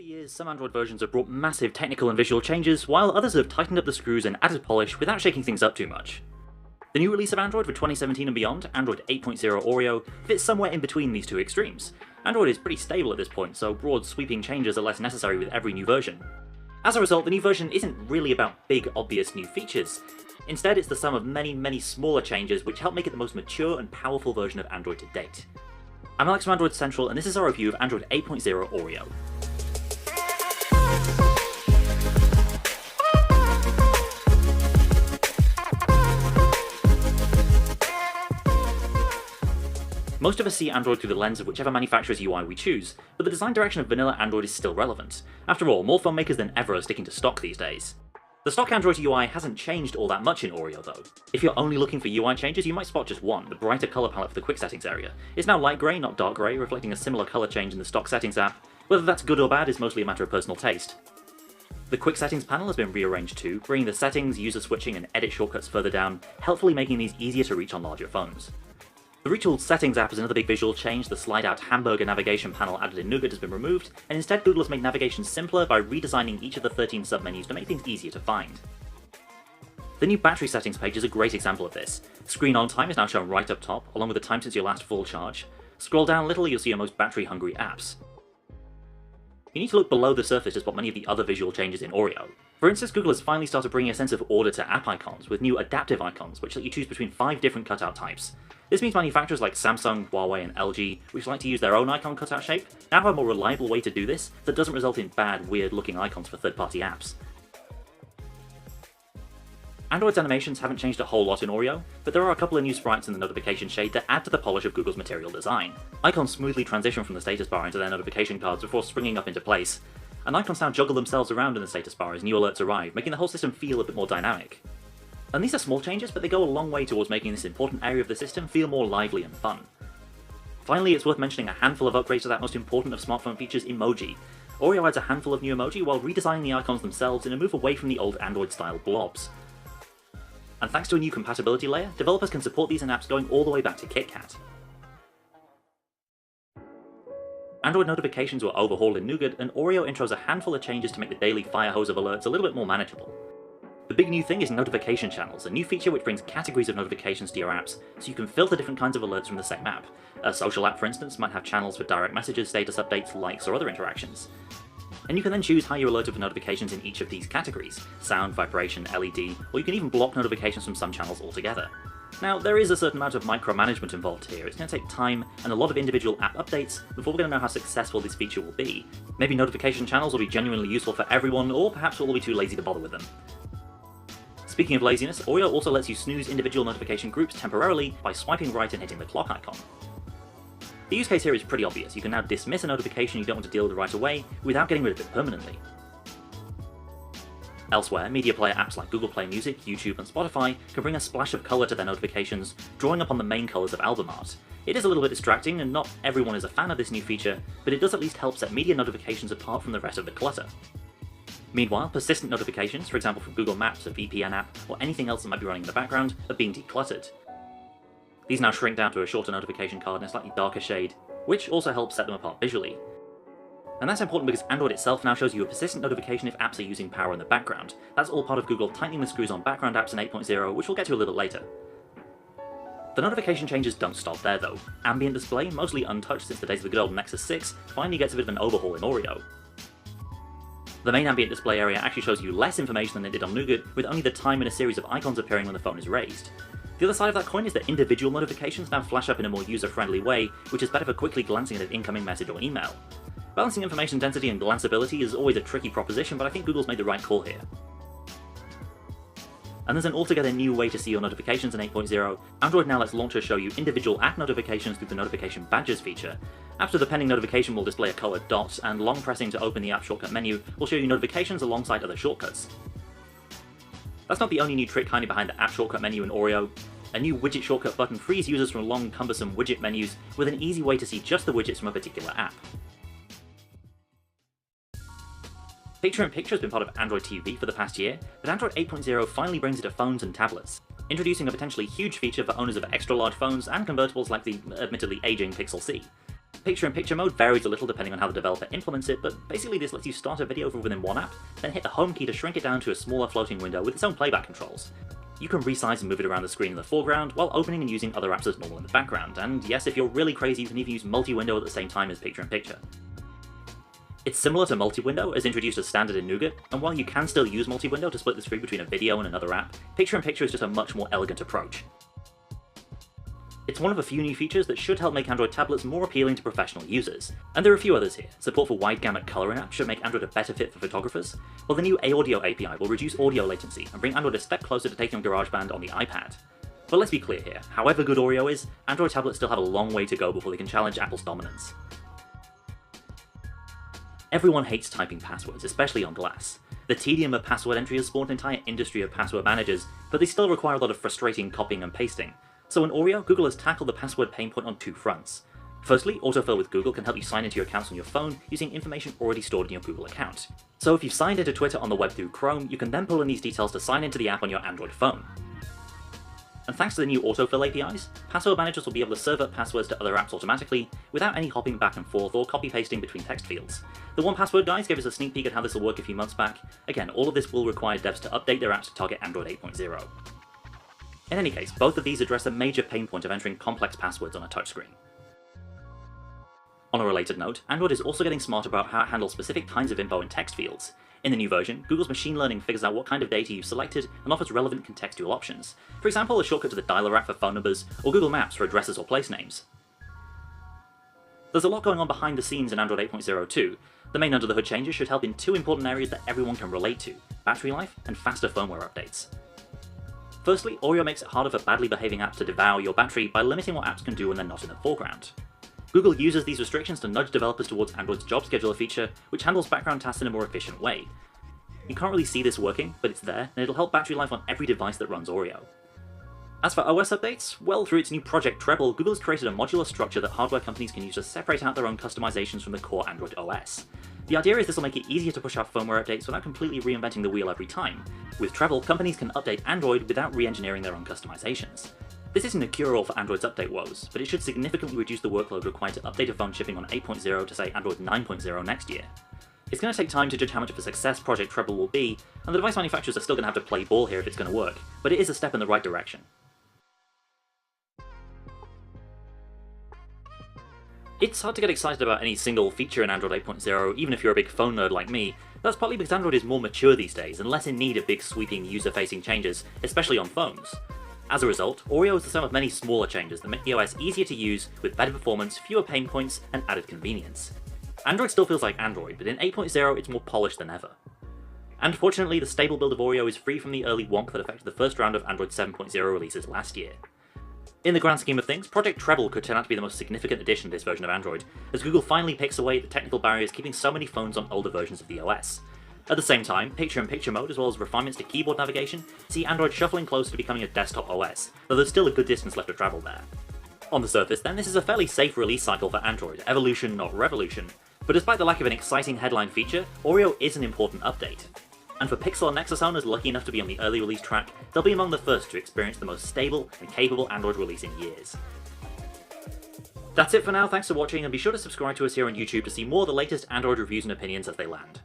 the years, some Android versions have brought massive technical and visual changes, while others have tightened up the screws and added polish without shaking things up too much. The new release of Android for 2017 and beyond, Android 8.0 Oreo, fits somewhere in between these two extremes. Android is pretty stable at this point, so broad sweeping changes are less necessary with every new version. As a result, the new version isn't really about big, obvious new features. Instead, it's the sum of many smaller changes which help make it the most mature and powerful version of Android to date. I'm Alex from Android Central, and this is our review of Android 8.0 Oreo. Most of us see Android through the lens of whichever manufacturer's UI we choose, but the design direction of vanilla Android is still relevant. After all, more phone makers than ever are sticking to stock these days. The stock Android UI hasn't changed all that much in Oreo though. If you're only looking for UI changes, you might spot just one, the brighter colour palette for the quick settings area. It's now light grey, not dark grey, reflecting a similar colour change in the stock settings app. Whether that's good or bad is mostly a matter of personal taste. The quick settings panel has been rearranged too, bringing the settings, user switching and edit shortcuts further down, helpfully making these easier to reach on larger phones. The retooled Settings app is another big visual change. The slide-out hamburger navigation panel added in Nougat has been removed, and instead Google has made navigation simpler by redesigning each of the 13 submenus to make things easier to find. The new battery settings page is a great example of this. Screen on time is now shown right up top, along with the time since your last full charge. Scroll down a little, you'll see your most battery-hungry apps. You need to look below the surface to spot many of the other visual changes in Oreo. For instance, Google has finally started bringing a sense of order to app icons, with new adaptive icons, which let you choose between 5 different cutout types. This means manufacturers like Samsung, Huawei and LG, which like to use their own icon cutout shape, now have a more reliable way to do this that doesn't result in bad, weird-looking icons for third-party apps. Android's animations haven't changed a whole lot in Oreo, but there are a couple of new sprites in the notification shade that add to the polish of Google's material design. Icons smoothly transition from the status bar into their notification cards before springing up into place, and icons now juggle themselves around in the status bar as new alerts arrive, making the whole system feel a bit more dynamic. And these are small changes, but they go a long way towards making this important area of the system feel more lively and fun. Finally, it's worth mentioning a handful of upgrades to that most important of smartphone features, emoji. Oreo adds a handful of new emoji while redesigning the icons themselves in a move away from the old Android-style blobs. And thanks to a new compatibility layer, developers can support these in apps going all the way back to KitKat. Android notifications were overhauled in Nougat, and Oreo intros a handful of changes to make the daily fire hose of alerts a little bit more manageable. The big new thing is notification channels, a new feature which brings categories of notifications to your apps, so you can filter different kinds of alerts from the same app. A social app, for instance, might have channels for direct messages, status updates, likes, or other interactions. And you can then choose how you're alerted for notifications in each of these categories: sound, vibration, LED, or you can even block notifications from some channels altogether. Now, there is a certain amount of micromanagement involved here. It's going to take time and a lot of individual app updates before we're going to know how successful this feature will be. Maybe notification channels will be genuinely useful for everyone, or perhaps we'll all be too lazy to bother with them. Speaking of laziness, Oreo also lets you snooze individual notification groups temporarily by swiping right and hitting the clock icon. The use case here is pretty obvious. You can now dismiss a notification you don't want to deal with right away without getting rid of it permanently. Elsewhere, media player apps like Google Play Music, YouTube and Spotify can bring a splash of colour to their notifications, drawing upon the main colours of album art. It is a little bit distracting, and not everyone is a fan of this new feature, but it does at least help set media notifications apart from the rest of the clutter. Meanwhile, persistent notifications, for example from Google Maps, a VPN app, or anything else that might be running in the background, are being decluttered. These now shrink down to a shorter notification card in a slightly darker shade, which also helps set them apart visually. And that's important because Android itself now shows you a persistent notification if apps are using power in the background. That's all part of Google tightening the screws on background apps in 8.0, which we'll get to a little later. The notification changes don't stop there though. Ambient display, mostly untouched since the days of the good old Nexus 6, finally gets a bit of an overhaul in Oreo. The main ambient display area actually shows you less information than it did on Nougat, with only the time and a series of icons appearing when the phone is raised. The other side of that coin is that individual notifications now flash up in a more user-friendly way, which is better for quickly glancing at an incoming message or email. Balancing information density and glanceability is always a tricky proposition, but I think Google's made the right call here. And there's an altogether new way to see your notifications in 8.0. Android now lets launchers show you individual app notifications through the notification badges feature. Apps with a pending notification will display a coloured dot, and long pressing to open the app shortcut menu will show you notifications alongside other shortcuts. That's not the only new trick hiding behind the app shortcut menu in Oreo. A new widget shortcut button frees users from long, cumbersome widget menus with an easy way to see just the widgets from a particular app. Picture-in-Picture has been part of Android TV for the past year, but Android 8.0 finally brings it to phones and tablets, introducing a potentially huge feature for owners of extra-large phones and convertibles like the admittedly aging Pixel C. Picture-in-picture mode varies a little depending on how the developer implements it, but basically this lets you start a video from within one app, then hit the home key to shrink it down to a smaller floating window with its own playback controls. You can resize and move it around the screen in the foreground, while opening and using other apps as normal in the background, and yes, if you're really crazy you can even use multi-window at the same time as picture-in-picture. It's similar to multi-window, as introduced as standard in Nougat, and while you can still use multi-window to split the screen between a video and another app, picture-in-picture is just a much more elegant approach. It's one of a few new features that should help make Android tablets more appealing to professional users, and there are a few others here. Support for wide gamut colouring apps should make Android a better fit for photographers, while the new Audio API will reduce audio latency and bring Android a step closer to taking on GarageBand on the iPad. But let's be clear here, however good Oreo is, Android tablets still have a long way to go before they can challenge Apple's dominance. Everyone hates typing passwords, especially on glass. The tedium of password entry has spawned an entire industry of password managers, but they still require a lot of frustrating copying and pasting. So in Oreo, Google has tackled the password pain point on two fronts. Firstly, autofill with Google can help you sign into your accounts on your phone using information already stored in your Google account. So if you've signed into Twitter on the web through Chrome, you can then pull in these details to sign into the app on your Android phone. And thanks to the new autofill APIs, password managers will be able to serve up passwords to other apps automatically, without any hopping back and forth or copy-pasting between text fields. The 1Password guys gave us a sneak peek at how this will work a few months back. Again, all of this will require devs to update their apps to target Android 8.0. In any case, both of these address a major pain point of entering complex passwords on a touchscreen. On a related note, Android is also getting smarter about how it handles specific kinds of info in text fields. In the new version, Google's machine learning figures out what kind of data you've selected and offers relevant contextual options. For example, a shortcut to the dialer app for phone numbers, or Google Maps for addresses or place names. There's a lot going on behind the scenes in Android 8.0 too. The main under-the-hood changes should help in two important areas that everyone can relate to: battery life and faster firmware updates. Firstly, Oreo makes it harder for badly behaving apps to devour your battery by limiting what apps can do when they're not in the foreground. Google uses these restrictions to nudge developers towards Android's Job Scheduler feature, which handles background tasks in a more efficient way. You can't really see this working, but it's there, and it'll help battery life on every device that runs Oreo. As for OS updates, well, through its new Project Treble, Google has created a modular structure that hardware companies can use to separate out their own customizations from the core Android OS. The idea is this will make it easier to push out firmware updates without completely reinventing the wheel every time. With Treble, companies can update Android without re-engineering their own customizations. This isn't a cure-all for Android's update woes, but it should significantly reduce the workload required to update a phone shipping on 8.0 to say Android 9.0 next year. It's going to take time to judge how much of a success Project Treble will be, and the device manufacturers are still going to have to play ball here if it's going to work, but it is a step in the right direction. It's hard to get excited about any single feature in Android 8.0, even if you're a big phone nerd like me. That's partly because Android is more mature these days and less in need of big sweeping user-facing changes, especially on phones. As a result, Oreo is the sum of many smaller changes that make the OS easier to use, with better performance, fewer pain points, and added convenience. Android still feels like Android, but in 8.0 it's more polished than ever. And fortunately, the stable build of Oreo is free from the early wonk that affected the first round of Android 7.0 releases last year. In the grand scheme of things, Project Treble could turn out to be the most significant addition to this version of Android, as Google finally picks away at the technical barriers keeping so many phones on older versions of the OS. At the same time, picture-in-picture mode as well as refinements to keyboard navigation see Android shuffling closer to becoming a desktop OS, though there's still a good distance left to travel there. On the surface then, this is a fairly safe release cycle for Android, evolution not revolution, but despite the lack of an exciting headline feature, Oreo is an important update. And for Pixel and Nexus owners lucky enough to be on the early release track, they'll be among the first to experience the most stable and capable Android release in years. That's it for now, thanks for watching, and be sure to subscribe to us here on YouTube to see more of the latest Android reviews and opinions as they land.